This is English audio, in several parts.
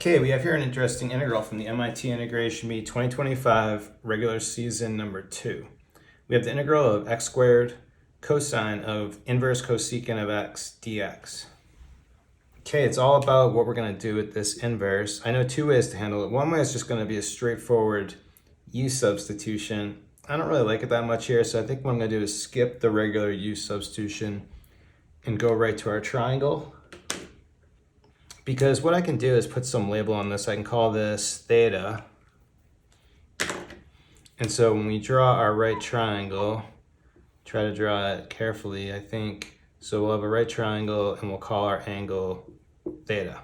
Okay, we have here an interesting integral from the MIT Integration Bee 2025 regular season number 2. We have the integral of x squared cosine of inverse cosecant of x dx. Okay, it's all about what we're going to do with this inverse. I know two ways to handle it. One way is just going to be a straightforward u substitution. I don't really like it that much here, so I think what I'm going to do is skip the regular u substitution and go right to our triangle. Because what I can do is put some label on this. I can call this theta. And so when we draw our right triangle, try to draw it carefully, I think. So we'll have a right triangle and we'll call our angle theta.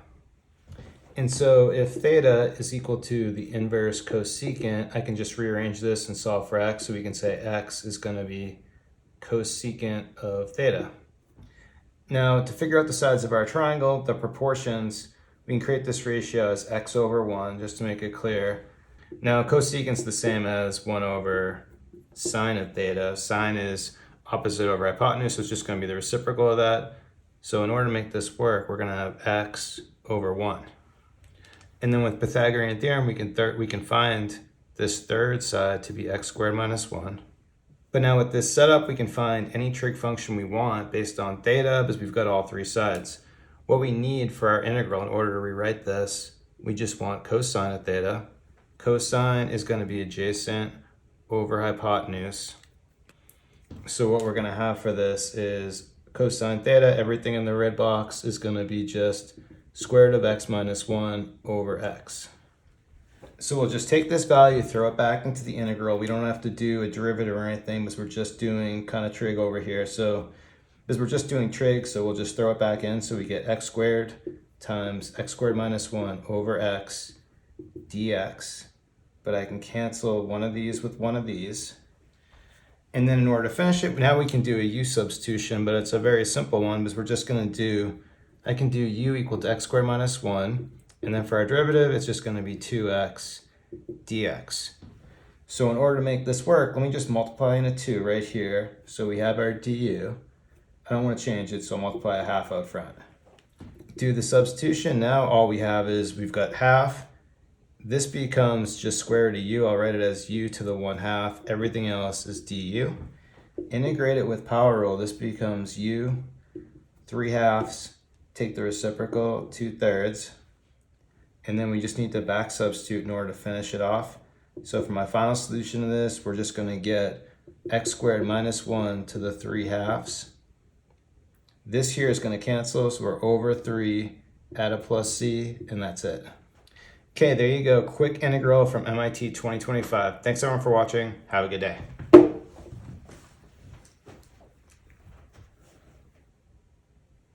And so if theta is equal to the inverse cosecant, I can just rearrange this and solve for x. So we can say x is going to be cosecant of theta. Now, to figure out the sides of our triangle, the proportions, we can create this ratio as x over 1, just to make it clear. Now, cosecant's the same as 1 over sine of theta. Sine is opposite over hypotenuse, so it's just going to be the reciprocal of that. So in order to make this work, we're going to have x over 1. And then with Pythagorean theorem, we can find this third side to be x squared minus 1. But now with this setup, we can find any trig function we want based on theta because we've got all three sides. What we need for our integral in order to rewrite this, we just want cosine of theta. Cosine is going to be adjacent over hypotenuse. So what we're going to have for this is cosine theta, everything in the red box is going to be just square root of x minus 1 over x. So we'll just take this value, throw it back into the integral. We don't have to do a derivative or anything because we're just doing kind of trig over here. So because we're just doing trig, so we'll just throw it back in. So we get x squared times x squared minus 1 over x dx. But I can cancel one of these with one of these. And then in order to finish it, now we can do a u substitution, but it's a very simple one because we're just going to do, I can do u equal to x squared minus 1. And then for our derivative, it's just going to be 2x dx. So in order to make this work, let me just multiply in a 2 right here. So we have our du. I don't want to change it, so I'll multiply a half out front. Do the substitution. Now all we have is we've got half. This becomes just square root of u. I'll write it as u to the 1/2. Everything else is du. Integrate it with power rule. This becomes u 3/2. Take the reciprocal, 2/3. And then we just need to back substitute in order to finish it off. So for my final solution to this, we're just going to get x squared minus 1 to the 3/2. This here is going to cancel, so we're over 3, add a plus c, and that's it. Okay, there you go. Quick integral from MIT 2025. Thanks everyone for watching. Have a good day.